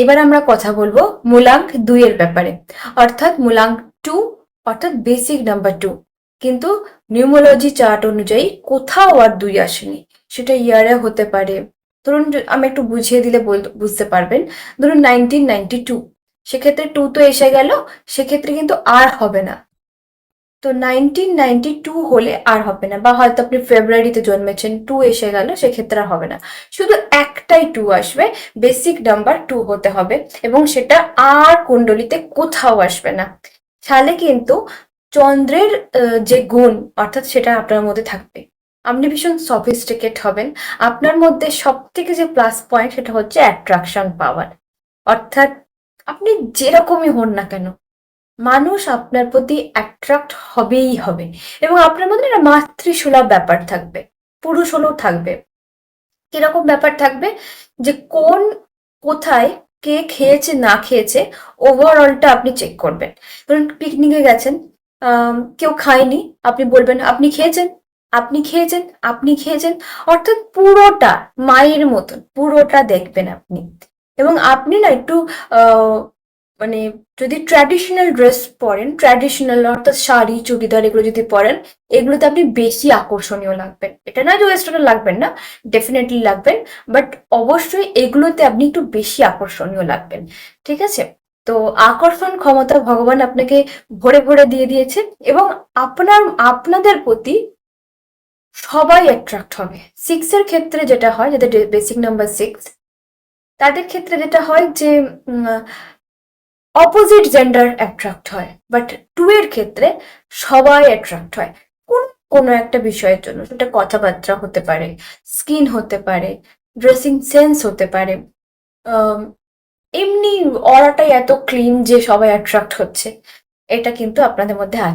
এবার আমরা কথা বলবো মূলাঙ্ক 2 এর ব্যাপারে, অর্থাৎ মূলাঙ্ক 2, অর্থাৎ বেসিক নাম্বার 2। কিন্তু নিউমোলজি চার্ট অনুযায়ী কোথাও আর 2 আসেনি। সেটা ইয়ারে হতে পারে, ধরুন আমি একটু বুঝিয়ে দিলে বুঝতে পারবেন। ধরুন 1992, সেক্ষেত্রে 2 তো এসে গেল, সেক্ষেত্রে কিন্তু আর হবে না। তো 1992 হলে আর হবে না, বা হয়তো আপনি ফেব্রুয়ারিতে জন্মেছেন, 2 এসে গেল, সেক্ষেত্রে আর হবে না। শুধু একটাই 2 আসবে, বেসিক নাম্বার 2 হতে হবে, এবং সেটা আর কুণ্ডলিতে কোথাও আসবে না। তাহলে কিন্তু চন্দ্রের যে গুণ, অর্থাৎ সেটা আপনার মধ্যে থাকবে। আপনি ভীষণ সফিস্টিকেট হবেন। আপনার মধ্যে সব থেকে যে প্লাস পয়েন্ট, সেটা হচ্ছে অ্যাট্রাকশন পাওয়ার। অর্থাৎ আপনি যেরকমই হন না কেন, মানুষ আপনার প্রতি অ্যাট্রাক্ট হবেই হবে, এবং আপনার মধ্যে একটা মাতৃসুলভ ব্যাপার থাকবে, পুরুষ হলেও থাকবে। কিরকম ব্যাপার থাকবে, যে কোথায় কে খেয়েছে না খেয়েছে, ওভারঅলটা আপনি চেক করবেন। ধরুন পিকনিকে গেছেন, কেউ খায়নি, আপনি বলবেন আপনি খেয়েছেন, আপনি খেয়েছেন, আপনি খেয়েছেন, অর্থাৎ পুরোটা মায়ের মতন পুরোটা দেখবেন আপনি। এবং আপনি না একটু আহ মানে যদি ট্র্যাডিশনাল ড্রেস পরেন, ট্র্যাডিশনাল অর্থাৎ শাড়ি চুড়িদার এগুলো যদি পরেন, এগুলোতে আপনি বেশি আকর্ষণীয় লাগবেন। এটা না যে ওয়েস্টার্নে লাগবেন না, ডেফিনেটলি লাগবেন, বাট অবশ্যই এগুলোতে আপনি একটু বেশি আকর্ষণীয় লাগবেন। ঠিক আছে? তো আকর্ষণ ক্ষমতা ভগবান আপনাকে ভরে ভরে দিয়ে দিয়েছে, এবং আপনাদের প্রতি সবাই অ্যাট্রাক্ট হবে। 6 এর ক্ষেত্রে যেটা হয়, যাদের বেসিক নাম্বার 6, তাদের ক্ষেত্রে যেটা হয় যে অপোজিট জেন্ডার অ্যাট্রাক্ট হয়, বাট 2 এর ক্ষেত্রে সবাই অ্যাট্রাক্ট হয় কোনো একটা বিষয়ের জন্য। সেটা কথাবার্তা হতে পারে, স্কিন হতে পারে, ড্রেসিং সেন্স হতে পারে, আম, এমনি অরাটাই এত ক্লিন যে সবাই অ্যাট্রাক্ট হচ্ছে। এটা কিন্তু আপনাদের মধ্যে আছে।